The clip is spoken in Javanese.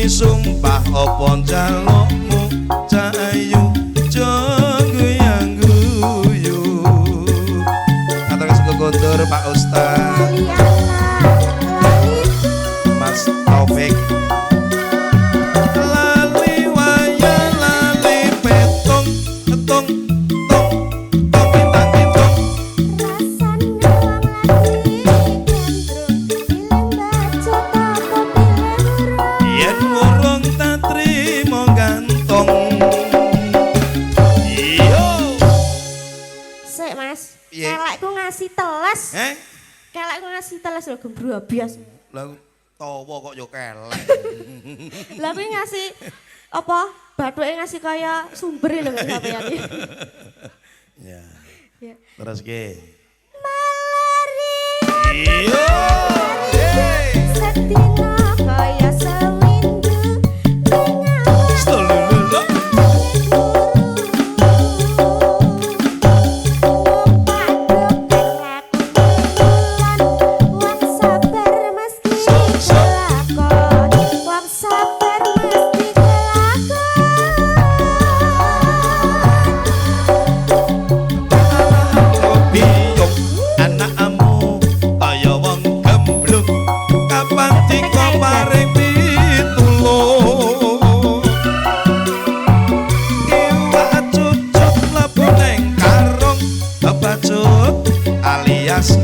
sumpah apa jalukmu cahayu jogo yang guyu atau kasih kegontor Pak Ustaz Mas Taufik lali waya lali petong petong tong tong bintang bintang yen wurung tak trimo gantong iyo sik Mas Piye? kelekku ngasih teles eh kelekku ngasih teles lho gembru bias lah tawa kok yo kelek lah kuwi ngasih apa bathuke ngasih kaya sumber lho sampeyan ya ya terus ke malaria iyo sedina kaya sewindu stololo anakmu kaya wong gemblung kapan dika paring pitulung iwak cucuk mlebu ning karung bacut alias